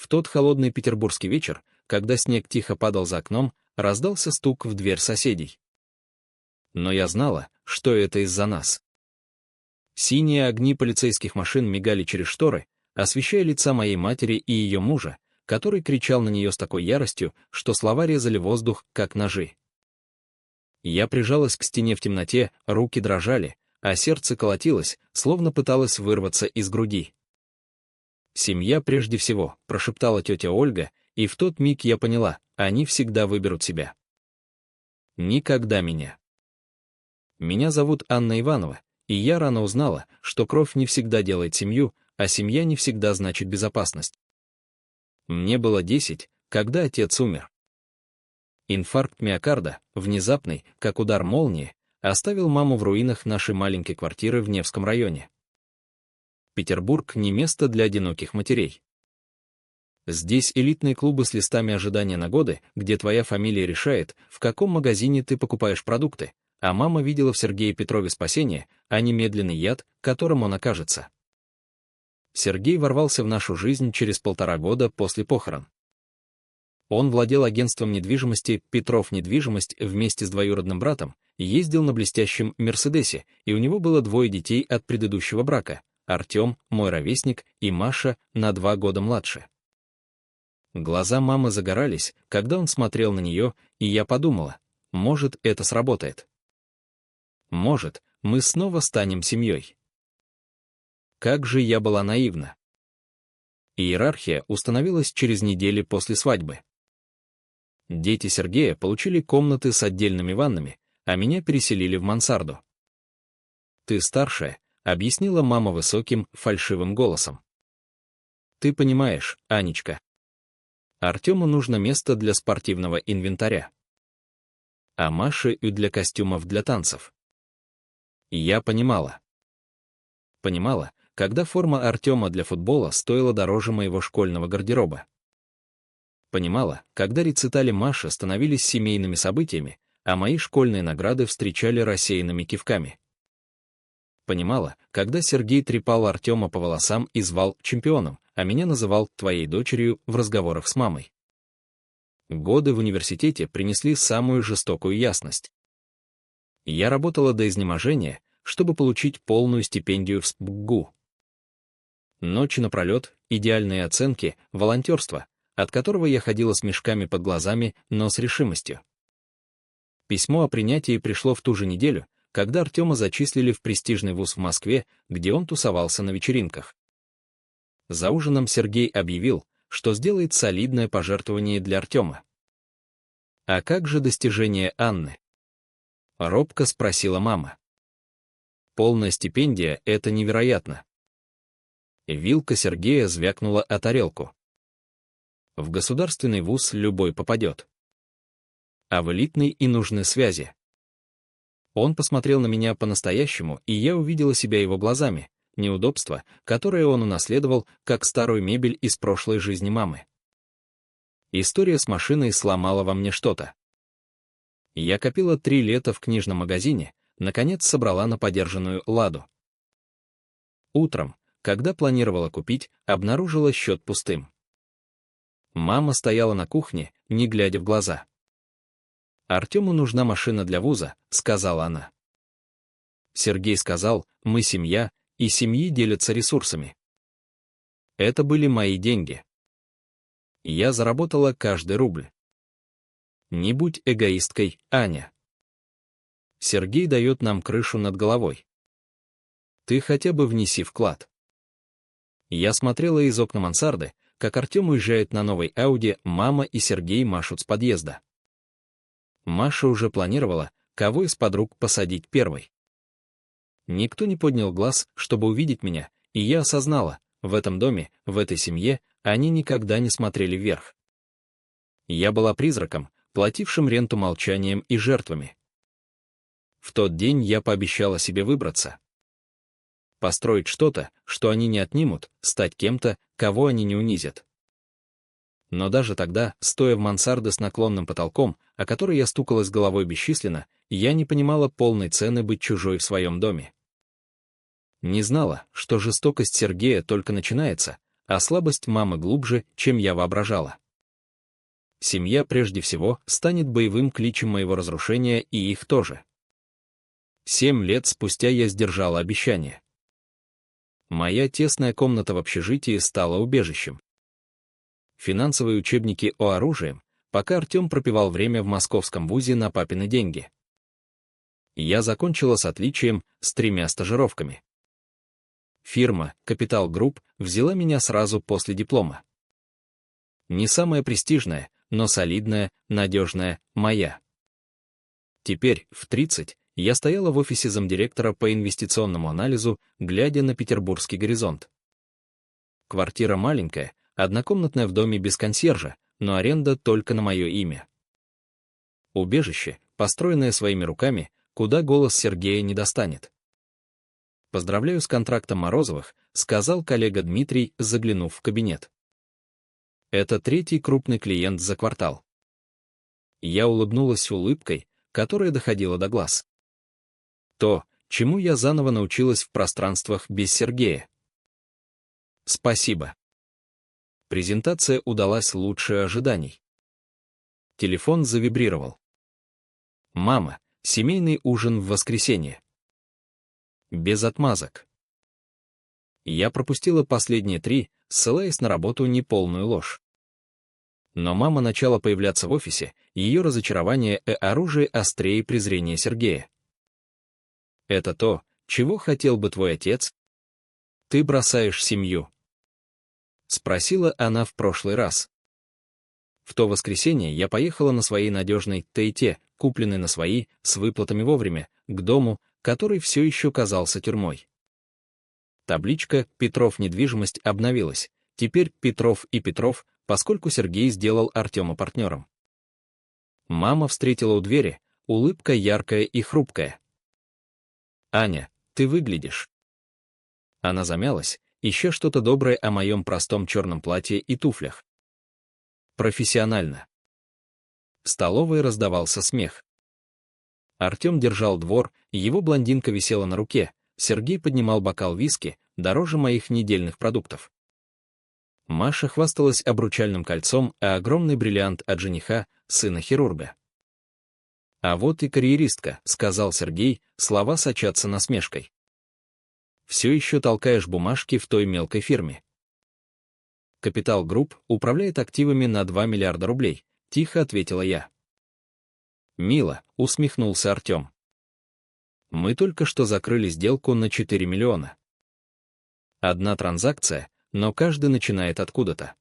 В тот холодный петербургский вечер, когда снег тихо падал за окном, раздался стук в дверь соседей. Но я знала, что это из-за нас. Синие огни полицейских машин мигали через шторы, освещая лица моей матери и ее мужа, который кричал на нее с такой яростью, что слова резали воздух, как ножи. Я прижалась к стене в темноте, руки дрожали, а сердце колотилось, словно пыталось вырваться из груди. «Семья прежде всего», — прошептала тетя Ольга, и в тот миг я поняла, они всегда выберут себя. Никогда меня. Меня зовут Анна Иванова, и я рано узнала, что кровь не всегда делает семью, а семья не всегда значит безопасность. Мне было 10, когда отец умер. Инфаркт миокарда, внезапный, как удар молнии, оставил маму в руинах нашей маленькой квартиры в Невском районе. Петербург не место для одиноких матерей. Здесь элитные клубы с листами ожидания на годы, где твоя фамилия решает, в каком магазине ты покупаешь продукты, а мама видела в Сергее Петрове спасение, а не медленный яд, которым он окажется. Сергей ворвался в нашу жизнь через 1,5 года после похорон. Он владел агентством недвижимости «Петров недвижимость» вместе с двоюродным братом, ездил на блестящем «Мерседесе», и у него было 2 детей от предыдущего брака — Артем, мой ровесник, и Маша, на 2 года младше. Глаза мамы загорались, когда он смотрел на нее, и я подумала, может, это сработает. Может, мы снова станем семьей. Как же я была наивна. Иерархия установилась через неделю после свадьбы. Дети Сергея получили комнаты с отдельными ваннами, а меня переселили в мансарду. «Ты старшая», — объяснила мама высоким, фальшивым голосом. «Ты понимаешь, Анечка. Артему нужно место для спортивного инвентаря, а Маше и для костюмов для танцев». Я понимала. Понимала, когда форма Артема для футбола стоила дороже моего школьного гардероба. Понимала, когда рецитали Маши становились семейными событиями, а мои школьные награды встречали рассеянными кивками. Понимала, когда Сергей трепал Артема по волосам и звал чемпионом, а меня называл твоей дочерью в разговорах с мамой. Годы в университете принесли самую жестокую ясность. Я работала до изнеможения, чтобы получить полную стипендию в СПбГУ. Ночи напролет, идеальные оценки, волонтерство, от которого я ходила с мешками под глазами, но с решимостью. Письмо о принятии пришло в ту же неделю, когда Артема зачислили в престижный вуз в Москве, где он тусовался на вечеринках. За ужином Сергей объявил, что сделает солидное пожертвование для Артема. «А как же достижение Анны?» — робко спросила мама. «Полная стипендия — это невероятно». Вилка Сергея звякнула о тарелку. В государственный вуз любой попадет. А в элитный и нужны связи. Он посмотрел на меня по-настоящему, и я увидела себя его глазами, неудобства, которые он унаследовал, как старую мебель из прошлой жизни мамы. История с машиной сломала во мне что-то. Я копила 3 лета в книжном магазине, наконец собрала на подержанную «Ладу». Утром, когда планировала купить, обнаружила счет пустым. Мама стояла на кухне, не глядя в глаза. «Артему нужна машина для вуза», — сказала она. Сергей сказал, мы семья, и семьи делятся ресурсами. Это были мои деньги. Я заработала каждый рубль. Не будь эгоисткой, Аня. Сергей дает нам крышу над головой. Ты хотя бы внеси вклад. Я смотрела из окна мансарды, как Артем уезжает на новой Ауди, мама и Сергей машут с подъезда. Маша уже планировала, кого из подруг посадить первой. Никто не поднял глаз, чтобы увидеть меня, и я осознала, в этом доме, в этой семье, они никогда не смотрели вверх. Я была призраком, платившим ренту молчанием и жертвами. В тот день я пообещала себе выбраться. Построить что-то, что они не отнимут, стать кем-то, кого они не унизят. Но даже тогда, стоя в мансарде с наклонным потолком, о который я стукалась головой бесчисленно, я не понимала полной цены быть чужой в своем доме. Не знала, что жестокость Сергея только начинается, а слабость мамы глубже, чем я воображала. Семья прежде всего станет боевым кличем моего разрушения, и их тоже. 7 лет спустя я сдержала обещание. Моя тесная комната в общежитии стала убежищем. Финансовые учебники о оружии, пока Артем пропивал время в московском вузе на папины деньги. Я закончила с отличием, с 3 стажировками. Фирма «Капитал Групп» взяла меня сразу после диплома. Не самая престижная, но солидная, надежная, моя. Теперь, в 30, я стояла в офисе замдиректора по инвестиционному анализу, глядя на петербургский горизонт. Квартира маленькая, однокомнатная в доме без консьержа, но аренда только на мое имя. Убежище, построенное своими руками, куда голос Сергея не достанет. «Поздравляю с контрактом Морозовых», — сказал коллега Дмитрий, заглянув в кабинет. «Это 3-й крупный клиент за квартал». Я улыбнулась улыбкой, которая доходила до глаз. То, чему я заново научилась в пространствах без Сергея. Спасибо. Презентация удалась лучше ожиданий. Телефон завибрировал. «Мама, семейный ужин в воскресенье». Без отмазок. Я пропустила последние 3, ссылаясь на работу неполную ложь. Но мама начала появляться в офисе, ее разочарование и оружие острее презрения Сергея. «Это то, чего хотел бы твой отец? Ты бросаешь семью?» — спросила она в прошлый раз. В то воскресенье я поехала на своей надежной Тойоте, купленной на свои, с выплатами вовремя, к дому, который все еще казался тюрьмой. Табличка «Петров недвижимость» обновилась, теперь Петров и Петров, поскольку Сергей сделал Артема партнером. Мама встретила у двери, улыбка яркая и хрупкая. «Аня, ты выглядишь». Она замялась, ища что-то доброе о моем простом черном платье и туфлях. «Профессионально». В столовой раздавался смех. Артем держал двор, его блондинка висела на руке, Сергей поднимал бокал виски, дороже моих недельных продуктов. Маша хвасталась обручальным кольцом, а огромный бриллиант от жениха, сына хирурга. «А вот и карьеристка», — сказал Сергей, слова сочатся насмешкой. «Все еще толкаешь бумажки в той мелкой фирме». «Капитал Групп управляет активами на 2 миллиарда рублей», — тихо ответила я. «Мило», — усмехнулся Артем. «Мы только что закрыли сделку на 4 миллиона. Одна транзакция, но каждый начинает откуда-то».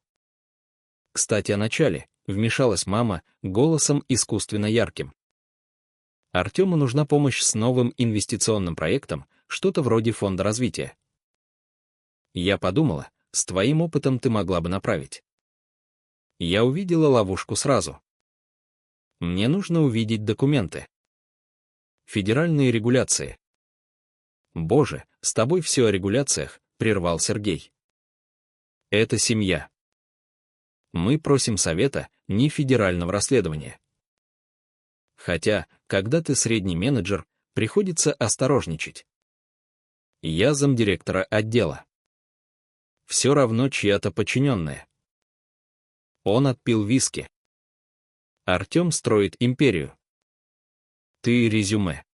«Кстати, о начале», — вмешалась мама, голосом искусственно ярким. «Артему нужна помощь с новым инвестиционным проектом, что-то вроде фонда развития. Я подумала, с твоим опытом ты могла бы направить». Я увидела ловушку сразу. Мне нужно увидеть документы. Федеральные регуляции. «Боже, с тобой все о регуляциях», — прервал Сергей. «Это семья. Мы просим совета, не федерального расследования. Хотя, когда ты средний менеджер, приходится осторожничать. Я замдиректора отдела. Все равно чья-то подчиненная». Он отпил виски. Артем строит империю. Ты резюме.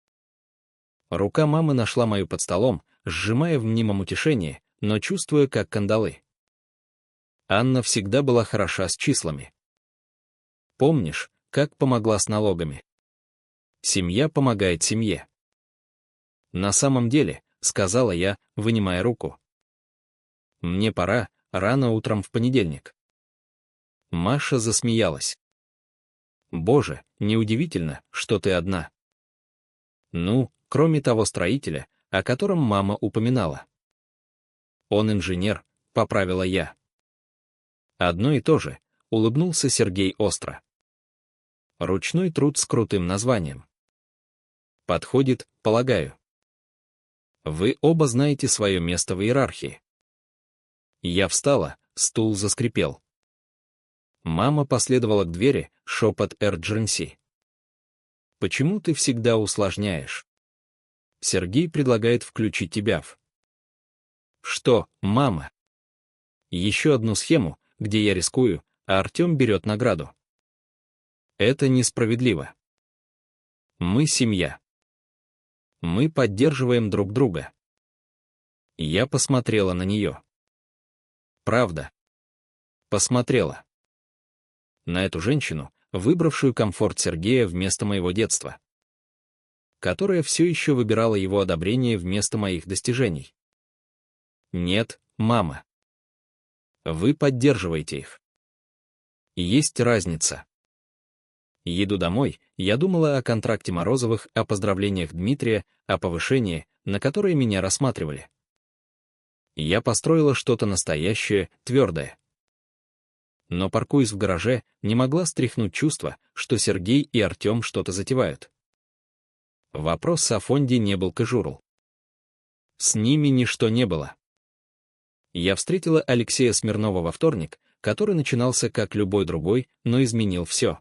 Рука мамы нашла мою под столом, сжимая в мнимом утешении, но чувствуя, как кандалы. Анна всегда была хороша с числами. Помнишь, как помогла с налогами? Семья помогает семье. На самом деле, сказала я, вынимая руку. Мне пора, рано утром в понедельник. Маша засмеялась. Боже, неудивительно, что ты одна. Ну, кроме того строителя, о котором мама упоминала. Он инженер, поправила я. Одно и то же, улыбнулся Сергей остро. Ручной труд с крутым названием. Подходит, полагаю. Вы оба знаете свое место в иерархии. Я встала, стул заскрипел. Мама последовала к двери, шепот Эрдженси. «Почему ты всегда усложняешь? Сергей предлагает включить тебя в...» «Что, мама?» Еще одну схему, где я рискую, а Артем берет награду. Это несправедливо. Мы семья. Мы поддерживаем друг друга. Я посмотрела на нее. Правда. Посмотрела. На эту женщину, выбравшую комфорт Сергея вместо моего детства. Которая все еще выбирала его одобрение вместо моих достижений. Нет, мама. Вы поддерживаете их. Есть разница. Еду домой, я думала о контракте Морозовых, о поздравлениях Дмитрия, о повышении, на которое меня рассматривали. Я построила что-то настоящее, твердое. Но, паркуясь в гараже, не могла стряхнуть чувство, что Сергей и Артем что-то затевают. Вопрос о фонде не был casual. С ними ничто не было. Я встретила Алексея Смирнова во вторник, который начинался как любой другой, но изменил все.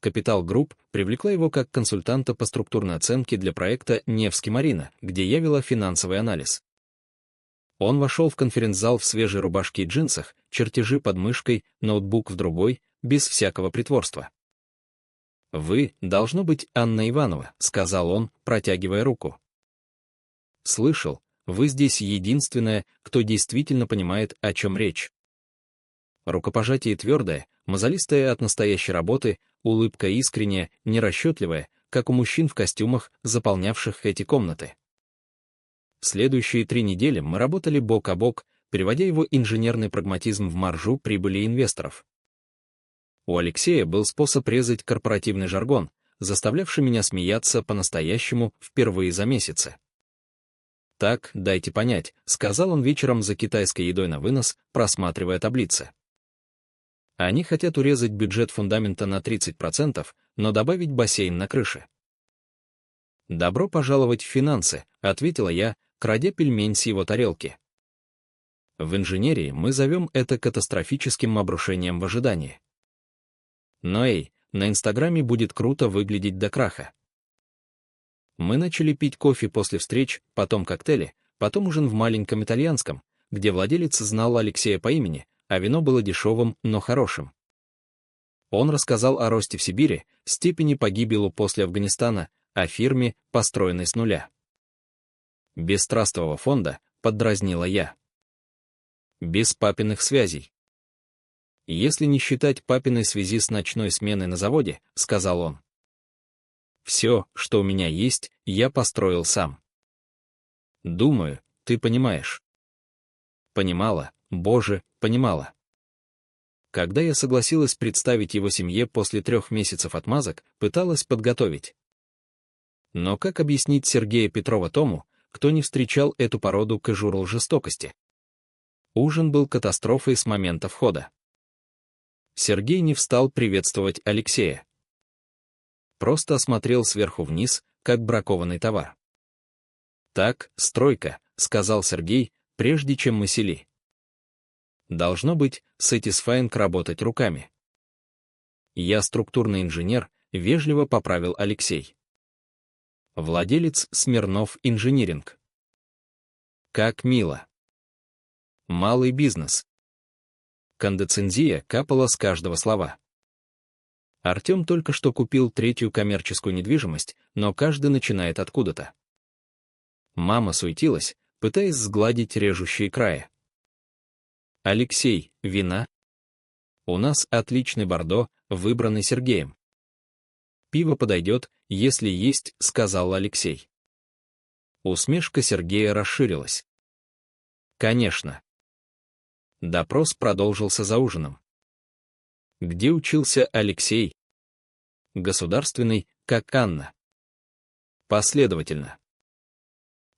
Капитал Групп привлекла его как консультанта по структурной оценке для проекта «Невский Марина», где я вела финансовый анализ. Он вошел в конференц-зал в свежей рубашке и джинсах, чертежи под мышкой, ноутбук в другой, без всякого притворства. «Вы, должно быть, Анна Иванова», — сказал он, протягивая руку. «Слышал, вы здесь единственная, кто действительно понимает, о чем речь». Рукопожатие твердое, мозолистое от настоящей работы, улыбка искренняя, нерасчетливая, как у мужчин в костюмах, заполнявших эти комнаты. В следующие 3 недели мы работали бок о бок, переводя его инженерный прагматизм в маржу прибыли инвесторов. У Алексея был способ резать корпоративный жаргон, заставлявший меня смеяться по-настоящему впервые за месяцы. «Так, дайте понять», — сказал он вечером за китайской едой на вынос, просматривая таблицы. Они хотят урезать бюджет фундамента на 30%, но добавить бассейн на крыше. «Добро пожаловать в финансы», — ответила я, крадя пельмень с его тарелки. В инженерии мы зовем это катастрофическим обрушением в ожидании. Но на Инстаграме будет круто выглядеть до краха. Мы начали пить кофе после встреч, потом коктейли, потом ужин в маленьком итальянском, где владелец знал Алексея по имени, а вино было дешевым, но хорошим. Он рассказал о росте в Сибири, степени погибели после Афганистана, о фирме, построенной с нуля. «Без трастового фонда», — поддразнила я. «Без папиных связей». «Если не считать папиной связи с ночной сменой на заводе», — сказал он. «Все, что у меня есть, я построил сам». «Думаю, ты понимаешь». Понимала, Боже, понимала. Когда я согласилась представить его семье после 3 месяцев отмазок, пыталась подготовить. Но как объяснить Сергея Петрова тому, кто не встречал эту породу casual жестокости? Ужин был катастрофой с момента входа. Сергей не встал приветствовать Алексея. Просто осмотрел сверху вниз, как бракованный товар. «Так, стройка», — сказал Сергей, прежде чем мы сели. «Должно быть, satisfying работать руками». «Я структурный инженер», — вежливо поправил Алексей. «Владелец Смирнов Инжиниринг». «Как мило». «Малый бизнес». Кондоцензия капала с каждого слова. Артем только что купил 3-ю коммерческую недвижимость, но каждый начинает откуда-то. Мама суетилась, пытаясь сгладить режущие края. «Алексей, вина?» «У нас отличный бордо, выбранный Сергеем». «Пиво подойдет, если есть», — сказал Алексей. Усмешка Сергея расширилась. «Конечно». Допрос продолжился за ужином. Где учился Алексей? Государственный, как Анна. Последовательно.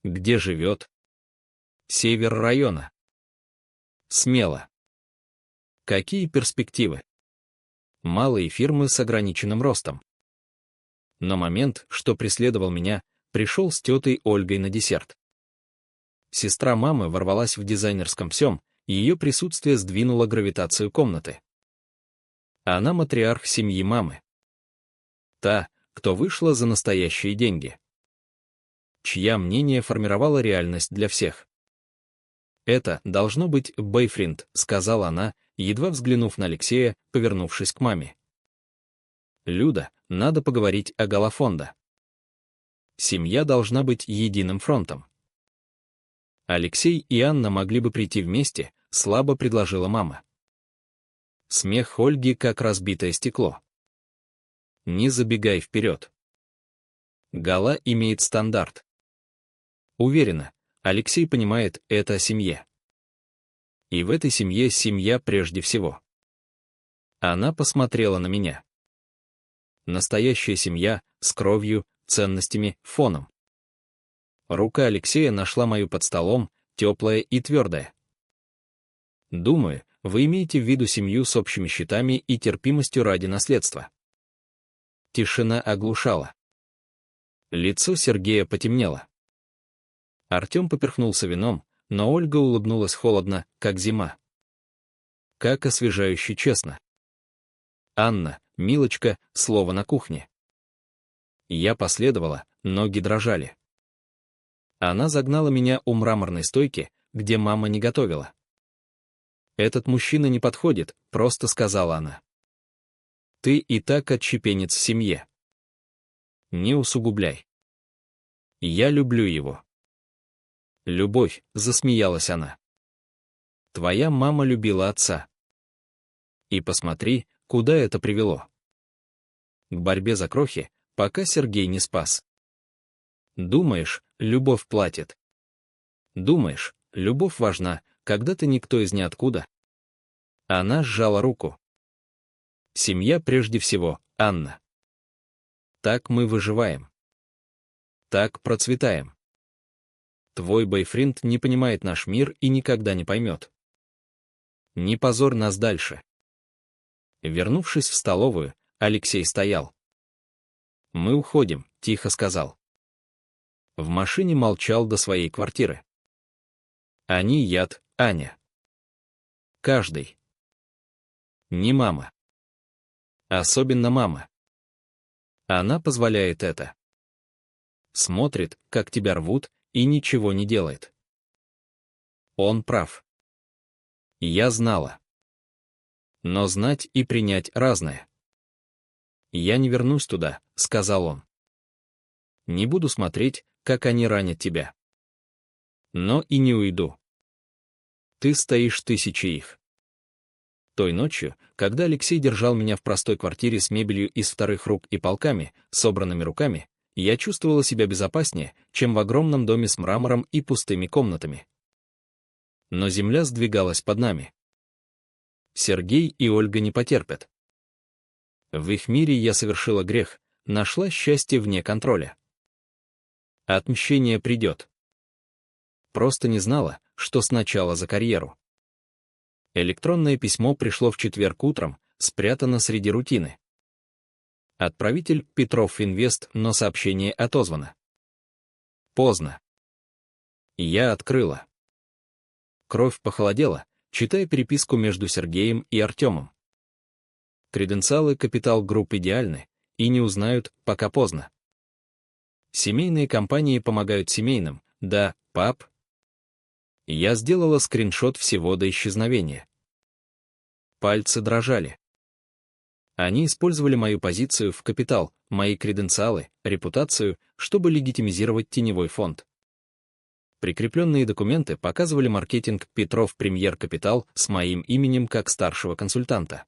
Где живет? Север района. Смело. Какие перспективы? Малые фирмы с ограниченным ростом. Но момент, что преследовал меня, пришел с тетой Ольгой на десерт. Сестра мамы ворвалась в дизайнерском всем, и ее присутствие сдвинуло гравитацию комнаты. Она матриарх семьи мамы. Та, кто вышла за настоящие деньги. Чья мнение формировало реальность для всех. «Это должно быть бойфренд», — сказала она, едва взглянув на Алексея, повернувшись к маме. «Люда, надо поговорить о Галафондо. Семья должна быть единым фронтом». «Алексей и Анна могли бы прийти вместе», — слабо предложила мама. Смех Ольги как разбитое стекло. «Не забегай вперед. Гала имеет стандарт. Уверена, Алексей понимает это о семье. И в этой семье семья прежде всего». Она посмотрела на меня. Настоящая семья, с кровью, ценностями, фоном. Рука Алексея нашла мою под столом, теплая и твердая. «Думаю, вы имеете в виду семью с общими счетами и терпимостью ради наследства». Тишина оглушала. Лицо Сергея потемнело. Артем поперхнулся вином, но Ольга улыбнулась холодно, как зима. Как освежающе честно. «Анна, милочка, слово на кухне». Я последовала, ноги дрожали. Она загнала меня у мраморной стойки, где мама не готовила. «Этот мужчина не подходит», — просто сказала она. «Ты и так отщепенец в семье. Не усугубляй. Я люблю его». «Любовь», — засмеялась она. «Твоя мама любила отца. И посмотри, куда это привело. К борьбе за крохи, пока Сергей не спас. Думаешь, любовь платит? Думаешь, любовь важна, когда ты никто из ниоткуда?» Она сжала руку. «Семья прежде всего, Анна. Так мы выживаем. Так процветаем. Твой бойфренд не понимает наш мир и никогда не поймет. Не позорь нас дальше». Вернувшись в столовую, Алексей стоял. «Мы уходим», — тихо сказал. В машине молчал до своей квартиры. «Они яд, Аня. Каждый. Не мама. Особенно мама. Она позволяет это. Смотрит, как тебя рвут, и ничего не делает». Он прав. Я знала. Но знать и принять разное. «Я не вернусь туда», — сказал он. «Не буду смотреть, как они ранят тебя. Но и не уйду. Ты стоишь тысячи их». Той ночью, когда Алексей держал меня в простой квартире с мебелью из вторых рук и полками, собранными руками, я чувствовала себя безопаснее, чем в огромном доме с мрамором и пустыми комнатами. Но земля сдвигалась под нами. Сергей и Ольга не потерпят. В их мире я совершила грех, нашла счастье вне контроля. Отмщение придет. Просто не знала, что сначала за карьеру. Электронное письмо пришло в четверг утром, спрятано среди рутины. Отправитель Петров Инвест, но сообщение отозвано. Поздно. Я открыла. Кровь похолодела, читая переписку между Сергеем и Артемом. Креденциалы Капитал Групп идеальны, и не узнают, пока поздно. Семейные компании помогают семейным, да, пап. Я сделала скриншот всего до исчезновения. Пальцы дрожали. Они использовали мою позицию в капитал, мои креденциалы, репутацию, чтобы легитимизировать теневой фонд. Прикрепленные документы показывали маркетинг Петров Премьер Капитал с моим именем как старшего консультанта.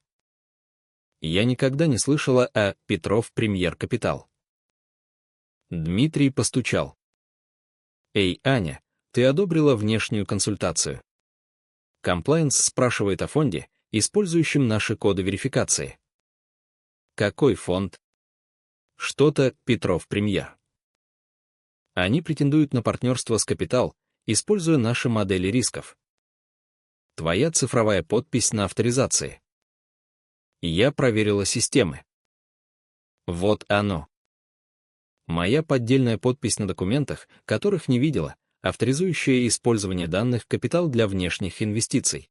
Я никогда не слышала о Петров Премьер Капитал. Дмитрий постучал. «Эй, Аня, ты одобрила внешнюю консультацию?» Комплаенс спрашивает о фонде, использующем наши коды верификации. Какой фонд? Что-то Петров Премьер. Они претендуют на партнерство с Капитал, используя наши модели рисков. Твоя цифровая подпись на авторизации. Я проверила системы. Вот оно. Моя поддельная подпись на документах, которых не видела, авторизующая использование данных Капитал для внешних инвестиций.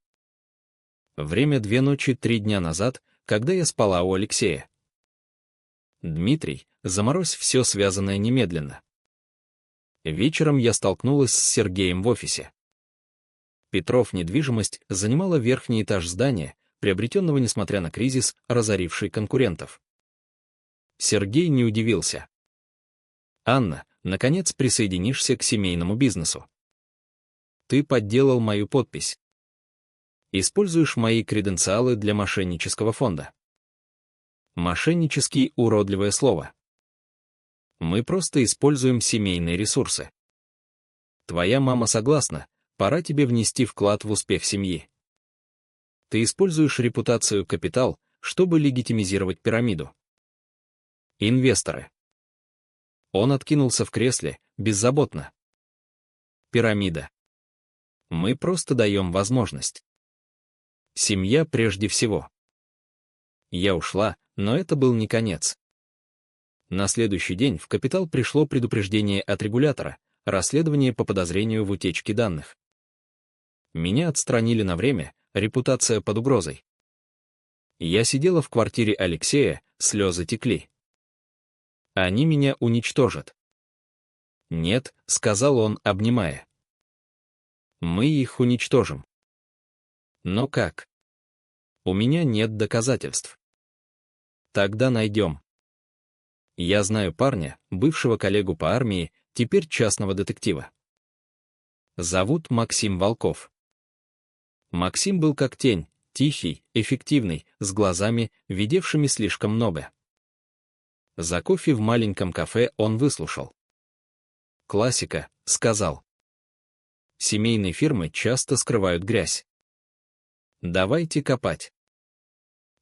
Время 2 ночи 3 дня назад, когда я спала у Алексея. Дмитрий, заморозь все связанное немедленно. Вечером я столкнулась с Сергеем в офисе. Петров недвижимость занимала верхний этаж здания, приобретенного несмотря на кризис, разоривший конкурентов. Сергей не удивился. «Анна, наконец присоединишься к семейному бизнесу. Ты подделал мою подпись. Используешь мои креденциалы для мошеннического фонда». Мошеннический — уродливое слово. Мы просто используем семейные ресурсы. Твоя мама согласна, пора тебе внести вклад в успех семьи. Ты используешь репутацию капитал, чтобы легитимизировать пирамиду. Инвесторы. Он откинулся в кресле, беззаботно. Пирамида. Мы просто даем возможность. Семья прежде всего. Я ушла, но это был не конец. На следующий день в капитал пришло предупреждение от регулятора, расследование по подозрению в утечке данных. Меня отстранили на время, репутация под угрозой. Я сидела в квартире Алексея, слезы текли. Они меня уничтожат. «Нет», — сказал он, обнимая. «Мы их уничтожим». «Но как? У меня нет доказательств». «Тогда найдем». Я знаю парня, бывшего коллегу по армии, теперь частного детектива. Зовут Максим Волков. Максим был как тень, тихий, эффективный, с глазами, видевшими слишком много. За кофе в маленьком кафе он выслушал. «Классика», — сказал. «Семейные фирмы часто скрывают грязь. Давайте копать».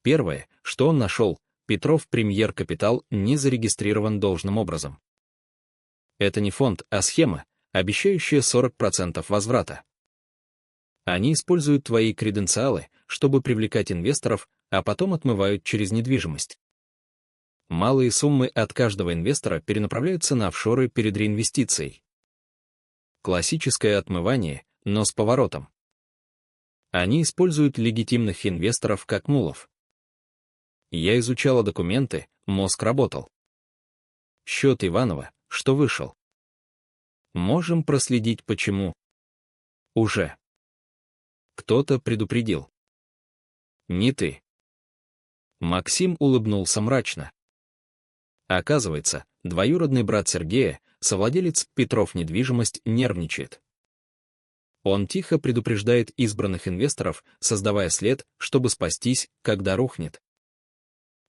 Первое, что он нашел, Петров Премьер Капитал не зарегистрирован должным образом. Это не фонд, а схема, обещающая 40% возврата. Они используют твои креденциалы, чтобы привлекать инвесторов, а потом отмывают через недвижимость. Малые суммы от каждого инвестора перенаправляются на офшоры перед реинвестицией. Классическое отмывание, но с поворотом. Они используют легитимных инвесторов как мулов. Я изучала документы, мозг работал. Счет Иванова, что вышел. Можем проследить почему. Уже. Кто-то предупредил. Не ты. Максим улыбнулся мрачно. Оказывается, двоюродный брат Сергея, совладелец Петров недвижимость, нервничает. Он тихо предупреждает избранных инвесторов, создавая след, чтобы спастись, когда рухнет.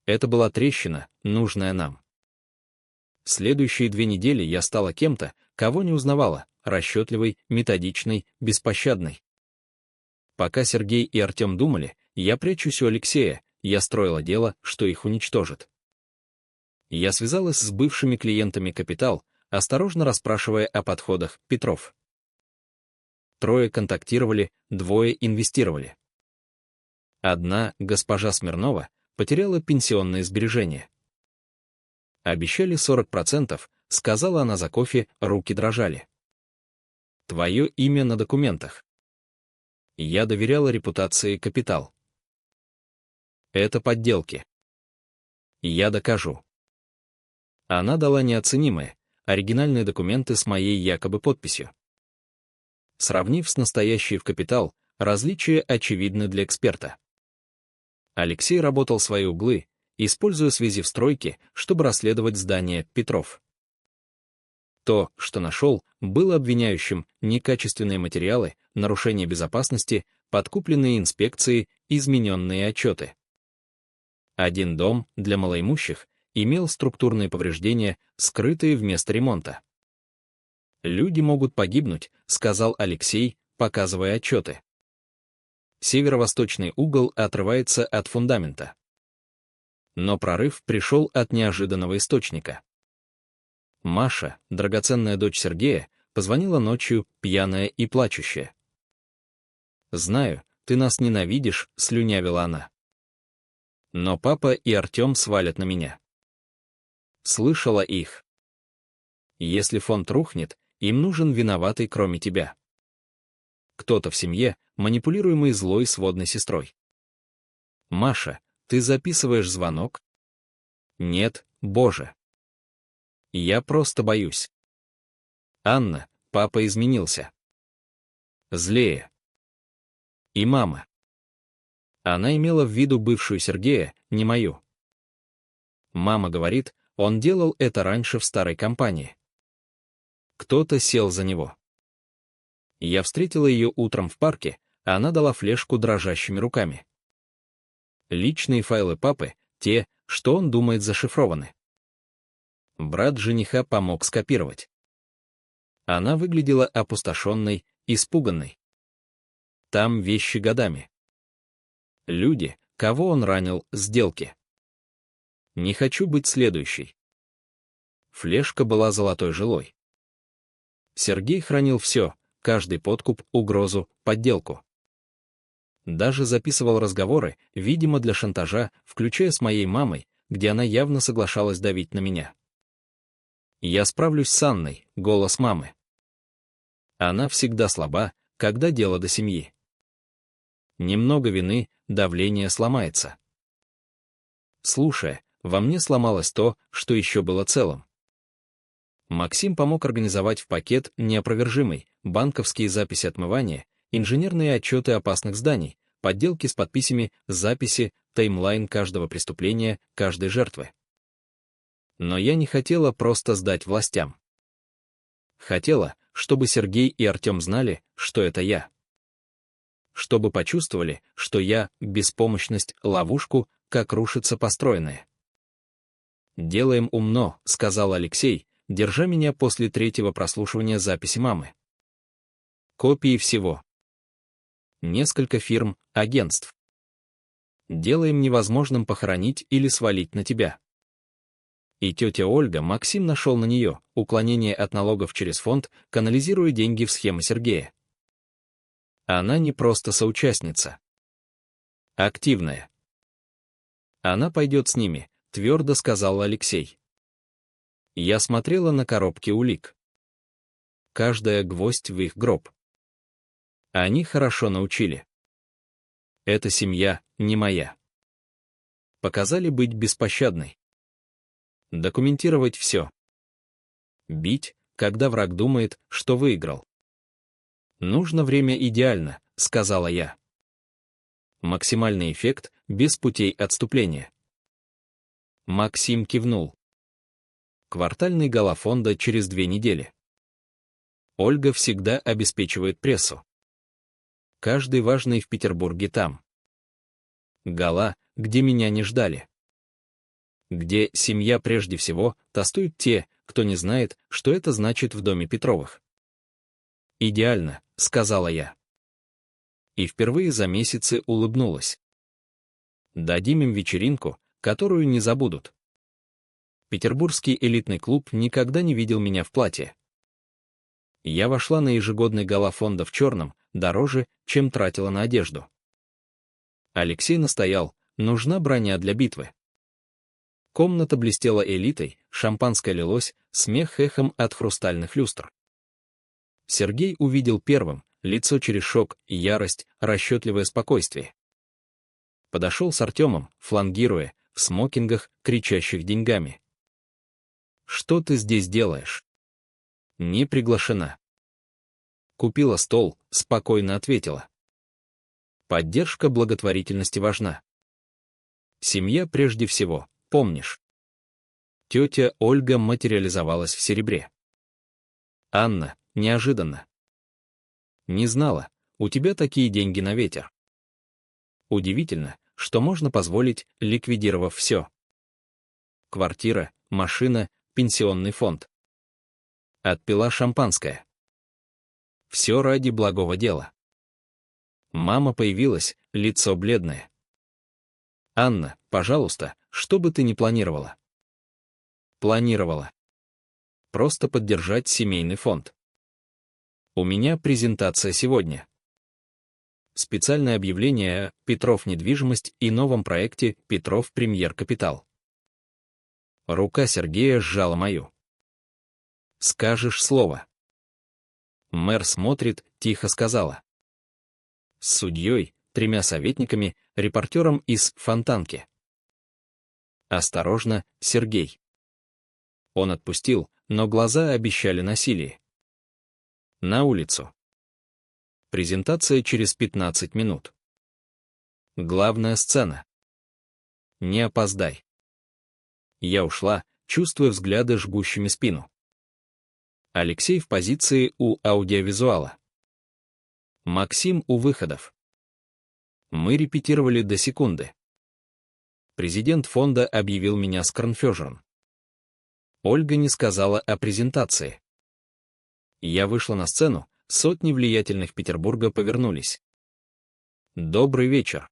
Это была трещина, нужная нам. Следующие 2 недели я стала кем-то, кого не узнавала, расчетливой, методичной, беспощадной. Пока Сергей и Артем думали, я прячусь у Алексея, я строила дело, что их уничтожит. Я связалась с бывшими клиентами «Капитал», осторожно расспрашивая о подходах Петров. 3 контактировали, 2 инвестировали. Одна, госпожа Смирнова, потеряла пенсионные сбережения. Обещали 40%, сказала она за кофе, руки дрожали. Твое имя на документах. Я доверяла репутации «Капитал». Это подделки. Я докажу. Она дала неоценимые, оригинальные документы с моей якобы подписью. Сравнив с настоящей в «Капитал», различия очевидны для эксперта. Алексей работал свои углы, используя связи в стройке, чтобы расследовать здание Петров. То, что нашел, было обвиняющим, некачественные материалы, нарушение безопасности, подкупленные инспекции, измененные отчеты. Один дом, для малоимущих, имел структурные повреждения, скрытые вместо ремонта. «Люди могут погибнуть», — сказал Алексей, показывая отчеты. Северо-восточный угол отрывается от фундамента. Но прорыв пришел от неожиданного источника. Маша, драгоценная дочь Сергея, позвонила ночью, пьяная и плачущая. «Знаю, ты нас ненавидишь», — слюнявила она. «Но папа и Артем свалят на меня». Слышала их. «Если фонд рухнет, им нужен виноватый, кроме тебя. Кто-то в семье, манипулируемый злой сводной сестрой». «Маша, ты записываешь звонок?» «Нет, Боже. Я просто боюсь». «Анна, папа изменился. Злее. И мама. Она имела в виду бывшую Сергея, не мою. Мама говорит, он делал это раньше в старой компании. Кто-то сел за него. Я встретила ее утром в парке, а она дала флешку дрожащими руками. Личные файлы папы, те, что он думает зашифрованы. Брат жениха помог скопировать. Она выглядела опустошенной, испуганной. Там вещи годами. Люди, кого он ранил, сделки. Не хочу быть следующей. Флешка была золотой жилой. Сергей хранил все, каждый подкуп, угрозу, подделку. Даже записывал разговоры, видимо, для шантажа, включая с моей мамой, где она явно соглашалась давить на меня. «Я справлюсь с Анной», — голос мамы. Она всегда слаба, когда дело до семьи. Немного вины, давление сломается. Слушая, во мне сломалось то, что еще было целым. Максим помог организовать в пакет неопровержимый, банковские записи отмывания, инженерные отчеты опасных зданий, подделки с подписями, записи, таймлайн каждого преступления, каждой жертвы. Но я не хотела просто сдать властям. Хотела, чтобы Сергей и Артем знали, что это я. Чтобы почувствовали, что я — беспомощность, ловушку, как рушится построенное. «Делаем умно», — сказал Алексей, держа меня после третьего прослушивания записи мамы. Копии всего. Несколько фирм, агентств. Делаем невозможным похоронить или свалить на тебя. И тетя Ольга, Максим нашел на нее, уклонение от налогов через фонд, канализируя деньги в схемы Сергея. Она не просто соучастница. Активная. Она пойдет с ними, твердо сказал Алексей. Я смотрела на коробки улик. Каждая гвоздь в их гроб. Они хорошо научили. Эта семья не моя. Показали быть беспощадной. Документировать все. Бить, когда враг думает, что выиграл. «Нужно время идеально», — сказала я. Максимальный эффект, без путей отступления. Максим кивнул. Квартальный гала фонда через 2 недели. Ольга всегда обеспечивает прессу. Каждый важный в Петербурге там. Гала, где меня не ждали. Где семья прежде всего, тостуют те, кто не знает, что это значит в доме Петровых. «Идеально», — сказала я. И впервые за месяцы улыбнулась. Дадим им вечеринку, которую не забудут. Петербургский элитный клуб никогда не видел меня в платье. Я вошла на ежегодный гала фонда в черном, дороже, чем тратила на одежду. Алексей настоял, нужна броня для битвы. Комната блестела элитой, шампанское лилось, смех эхом от хрустальных люстр. Сергей увидел первым, лицо через шок, ярость, расчетливое спокойствие. Подошел с Артемом, флангируя, в смокингах, кричащих деньгами. «Что ты здесь делаешь?» «Не приглашена». «Купила стол», — спокойно ответила. «Поддержка благотворительности важна. Семья прежде всего, помнишь?» Тетя Ольга материализовалась в серебре. «Анна, неожиданно. Не знала, у тебя такие деньги на ветер. Удивительно, что можно позволить, ликвидировав все. Квартира, машина, пенсионный фонд. Отпила шампанское. Все ради благого дела. Мама появилась, лицо бледное. «Анна, пожалуйста, что бы ты ни планировала». Планировала. Просто поддержать семейный фонд. У меня презентация сегодня. Специальное объявление «Петров недвижимость» и новом проекте «Петров Премьер Капитал». Рука Сергея сжала мою. «Скажешь слово». Мэр смотрит, тихо сказала. С судьей, 3 советниками, репортером из «Фонтанки». Осторожно, Сергей. Он отпустил, но глаза обещали насилие. На улицу. Презентация через 15 минут. Главная сцена. Не опоздай. Я ушла, чувствуя взгляды, жгущими спину. Алексей в позиции у аудиовизуала. Максим у выходов. Мы репетировали до секунды. Президент фонда объявил меня скронфёжером. Ольга не сказала о презентации. Я вышла на сцену, сотни влиятельных Петербурга повернулись. Добрый вечер.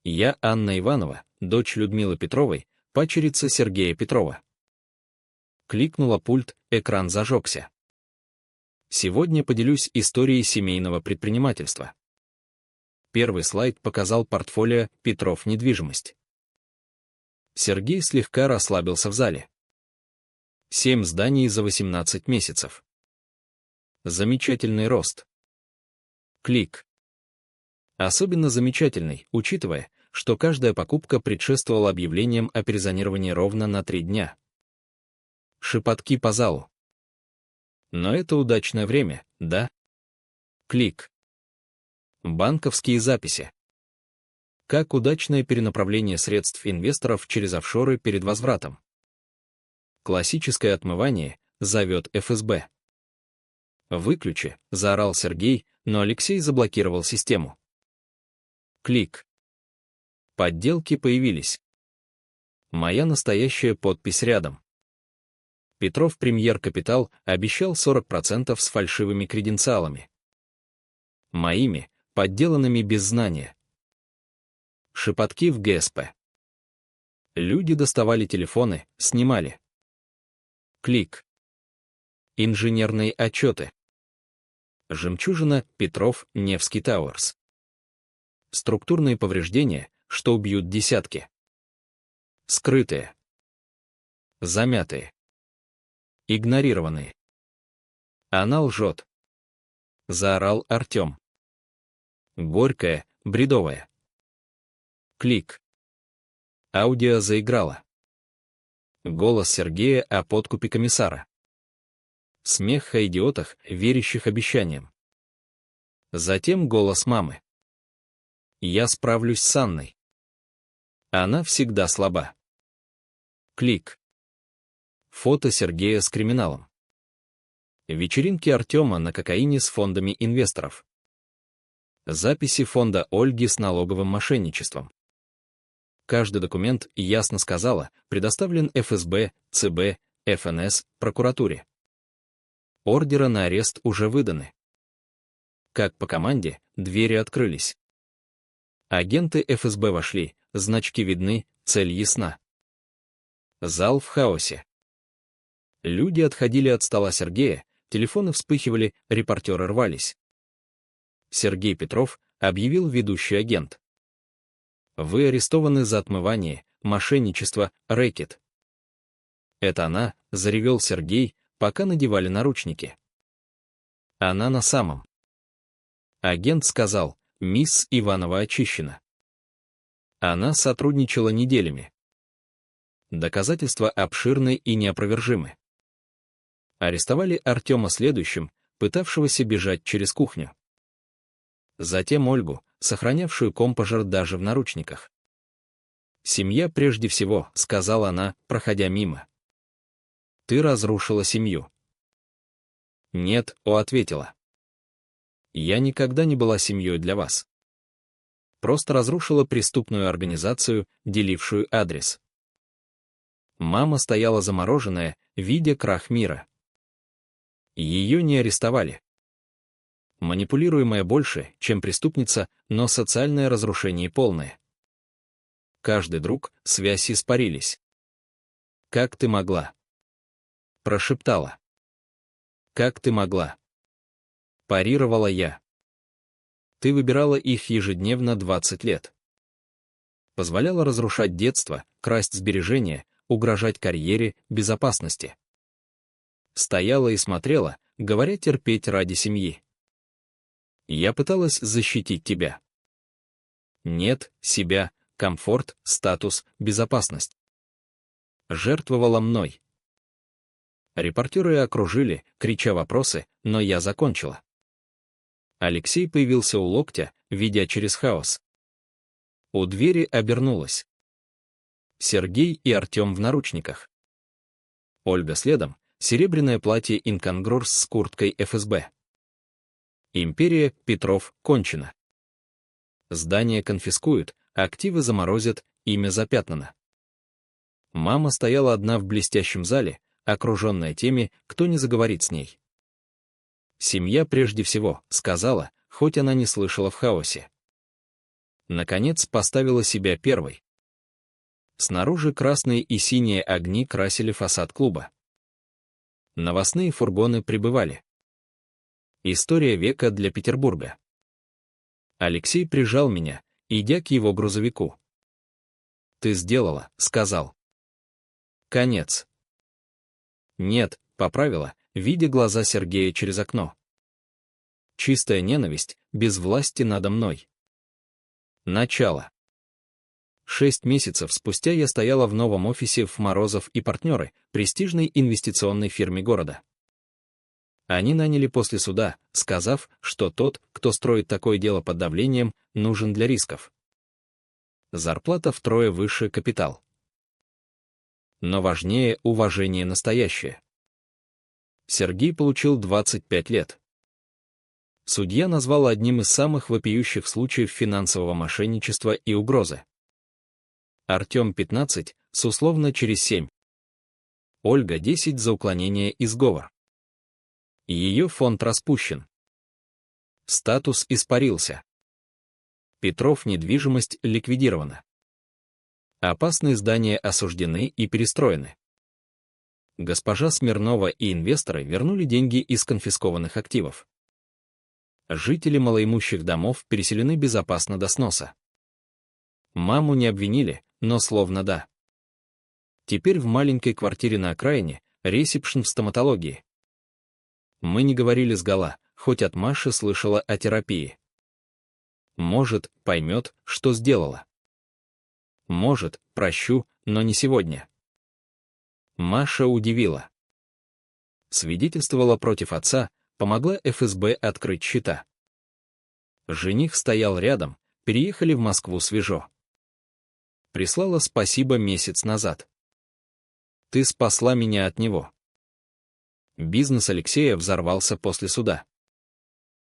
Я Анна Иванова, дочь Людмилы Петровой, падчерица Сергея Петрова. Кликнула пульт, экран зажегся. Сегодня поделюсь историей семейного предпринимательства. Первый слайд показал портфолио «Петров недвижимость». Сергей слегка расслабился в зале. 7 зданий за 18 месяцев. Замечательный рост. Клик. Особенно замечательный, учитывая, что каждая покупка предшествовала объявлениям о перезонировании ровно на 3 дня. Шепотки по залу. Но это удачное время, да? Клик. Банковские записи. Как удачное перенаправление средств инвесторов через офшоры перед возвратом. Классическое отмывание, зовет ФСБ. «Выключи», — заорал Сергей, но Алексей заблокировал систему. Клик. Подделки появились. Моя настоящая подпись рядом. Петров Премьер Капитал обещал 40% с фальшивыми креденциалами. Моими, подделанными без знания. Шепотки в ГСП. Люди доставали телефоны, снимали. Клик. Инженерные отчеты. Жемчужина, Петров, Невский Тауэрс. Структурные повреждения, что убьют десятки. Скрытые. Замятые. Игнорированные. Она лжет. Заорал Артем. Горькая, бредовая. Клик. Аудио заиграло. Голос Сергея о подкупе комиссара. Смех о идиотах, верящих обещаниям. Затем голос мамы. Я справлюсь с Анной. Она всегда слаба. Клик. Фото Сергея с криминалом. Вечеринки Артема на кокаине с фондами инвесторов. Записи фонда Ольги с налоговым мошенничеством. Каждый документ, ясно сказала, предоставлен ФСБ, ЦБ, ФНС, прокуратуре. Ордеры на арест уже выданы. Как по команде, двери открылись. Агенты ФСБ вошли, значки видны, цель ясна. Зал в хаосе. Люди отходили от стола Сергея, телефоны вспыхивали, репортеры рвались. Сергей Петров объявил ведущий агент. Вы арестованы за отмывание, мошенничество, рэкет. Это она, заревел Сергей, пока надевали наручники. Она на самом. Агент сказал, мисс Иванова очищена. Она сотрудничала неделями. Доказательства обширны и неопровержимы. Арестовали Артема следующим, пытавшегося бежать через кухню. Затем Ольгу, сохранявшую компожар даже в наручниках. «Семья прежде всего», — сказала она, проходя мимо. «Ты разрушила семью». «Нет», — ответила. «Я никогда не была семьей для вас. Просто разрушила преступную организацию, делившую адрес». Мама стояла замороженная, видя крах мира. Ее не арестовали. Манипулируемая больше, чем преступница, но социальное разрушение полное. Каждый друг, связь испарились. «Как ты могла?» Прошептала. «Как ты могла?» Парировала я. «Ты выбирала их ежедневно 20 лет. Позволяла разрушать детство, красть сбережения, угрожать карьере, безопасности. Стояла и смотрела, говоря терпеть ради семьи. Я пыталась защитить тебя. Нет, себя, комфорт, статус, безопасность. Жертвовала мной. Репортеры окружили, крича вопросы, но я закончила. Алексей появился у локтя, ведя через хаос. У двери обернулась. Сергей и Артем в наручниках. Ольга следом, серебряное платье инконгрурс с курткой ФСБ. Империя, Петров, кончена. Здание конфискуют, активы заморозят, имя запятнано. Мама стояла одна в блестящем зале, окруженная теми, кто не заговорит с ней. «Семья прежде всего», — сказала, хоть она не слышала в хаосе. Наконец поставила себя первой. Снаружи красные и синие огни красили фасад клуба. Новостные фургоны прибывали. История века для Петербурга. Алексей прижал меня, идя к его грузовику. «Ты сделала», — сказал. «Конец». «Нет», — поправила, видя глаза Сергея через окно. «Чистая ненависть, без власти надо мной». Начало. 6 месяцев спустя я стояла в новом офисе в Морозов и партнеры, престижной инвестиционной фирме города. Они наняли после суда, сказав, что тот, кто строит такое дело под давлением, нужен для рисков. Зарплата втрое выше капитал. Но важнее уважение настоящее. Сергей получил 25 лет. Судья назвал одним из самых вопиющих случаев финансового мошенничества и угрозы. Артем 15, с условно через 7. Ольга 10 за уклонение и сговор. Ее фонд распущен. Статус испарился. Петров недвижимость ликвидирована. Опасные здания осуждены и перестроены. Госпожа Смирнова и инвесторы вернули деньги из конфискованных активов. Жители малоимущих домов переселены безопасно до сноса. Маму не обвинили, но словно да. Теперь в маленькой квартире на окраине ресепшн в стоматологии. Мы не говорили сгола, хоть от Маши слышала о терапии. Может, поймет, что сделала. Может, прощу, но не сегодня. Маша удивила. Свидетельствовала против отца, помогла ФСБ открыть счета. Жених стоял рядом, переехали в Москву свежо. Прислала спасибо месяц назад. Ты спасла меня от него. Бизнес Алексея взорвался после суда.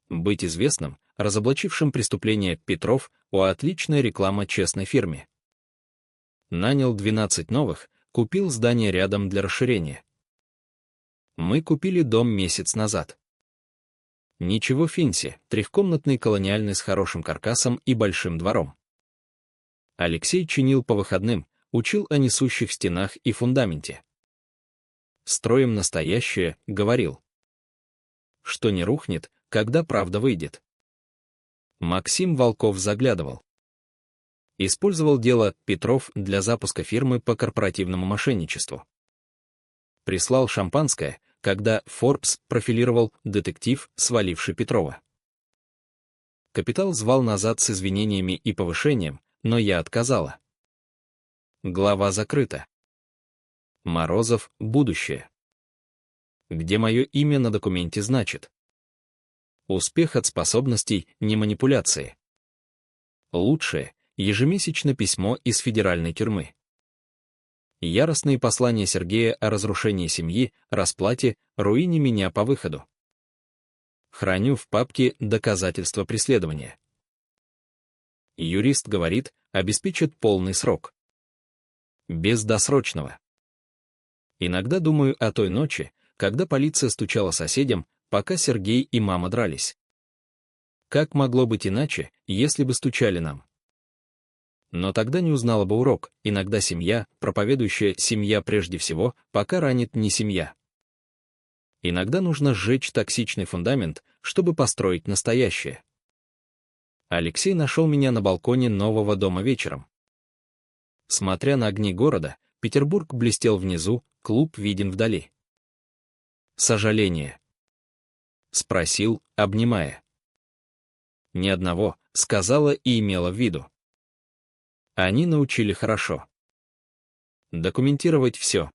Быть известным, разоблачившим преступление Петров, отличная реклама честной фирме. Нанял 12 новых, купил здание рядом для расширения. Мы купили дом месяц назад. Ничего финси, трехкомнатный колониальный с хорошим каркасом и большим двором. Алексей чинил по выходным, учил о несущих стенах и фундаменте. «Строим настоящее», — говорил. Что не рухнет, когда правда выйдет. Максим Волков заглядывал. Использовал дело Петров для запуска фирмы по корпоративному мошенничеству. Прислал шампанское, когда Forbes профилировал детектив, сваливший Петрова. Капитал звал назад с извинениями и повышением, но я отказала. Глава закрыта. Морозов, будущее. Где мое имя на документе значит? Успех от способностей, не манипуляции. Лучшее — ежемесячное письмо из федеральной тюрьмы. Яростные послания Сергея о разрушении семьи, расплате, руине меня по выходу. Храню в папке доказательства преследования. Юрист говорит, обеспечит полный срок. Без досрочного. Иногда думаю о той ночи, когда полиция стучала соседям, пока Сергей и мама дрались. Как могло быть иначе, если бы стучали нам? Но тогда не узнала бы урок, иногда семья, проповедующая «семья прежде всего», пока ранит не семья. Иногда нужно сжечь токсичный фундамент, чтобы построить настоящее. Алексей нашел меня на балконе нового дома вечером. Смотря на огни города, Петербург блестел внизу, клуб виден вдали. «Сожаление?» — спросил, обнимая. «Ни одного», — сказала и имела в виду. Они научили хорошо. Документировать все.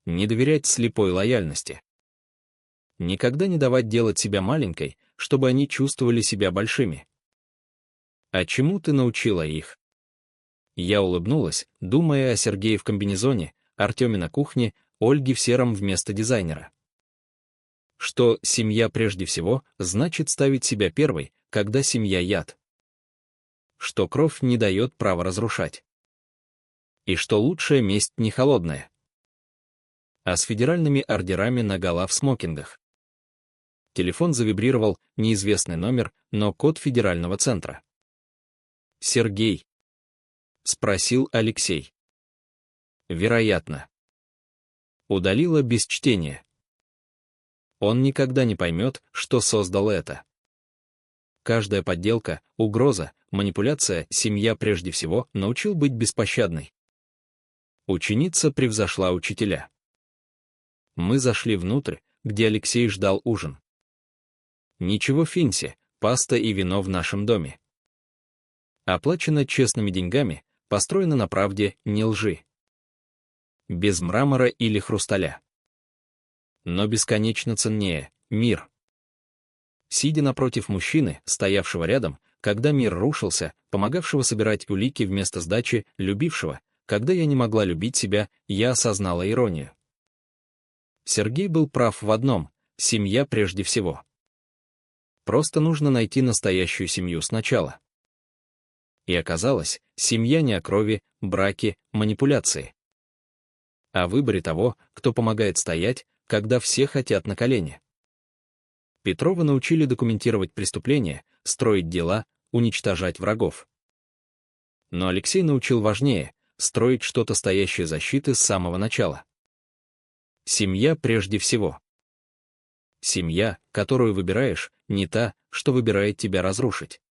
Не доверять слепой лояльности. Никогда не давать делать себя маленькой, чтобы они чувствовали себя большими. А чему ты научила их? Я улыбнулась, думая о Сергее в комбинезоне, Артеме на кухне, Ольге в сером вместо дизайнера. Что семья прежде всего значит ставить себя первой, когда семья яд. Что кровь не дает права разрушать. И что лучшая месть не холодная. А с федеральными ордерами наголо в смокингах. Телефон завибрировал, неизвестный номер, но код федерального центра. «Сергей?» — спросил Алексей. «Вероятно». Удалила без чтения. Он никогда не поймет, что создал это. Каждая подделка, угроза, манипуляция семья прежде всего научил быть беспощадной. Ученица превзошла учителя. Мы зашли внутрь, где Алексей ждал ужин. Ничего финси, паста и вино в нашем доме. Оплачено честными деньгами, построено на правде, не лжи. Без мрамора или хрусталя. Но бесконечно ценнее — мир. Сидя напротив мужчины, стоявшего рядом, когда мир рушился, помогавшего собирать улики вместо сдачи, любившего, когда я не могла любить себя, я осознала иронию. Сергей был прав в одном — семья прежде всего. Просто нужно найти настоящую семью сначала. И оказалось, семья не о крови, браке, манипуляции. О выборе того, кто помогает стоять, когда все хотят на колени. Петрова научили документировать преступления, строить дела, уничтожать врагов. Но Алексей научил важнее — строить что-то стоящее защиты с самого начала. Семья прежде всего. Семья, которую выбираешь, не та, что выбирает тебя разрушить.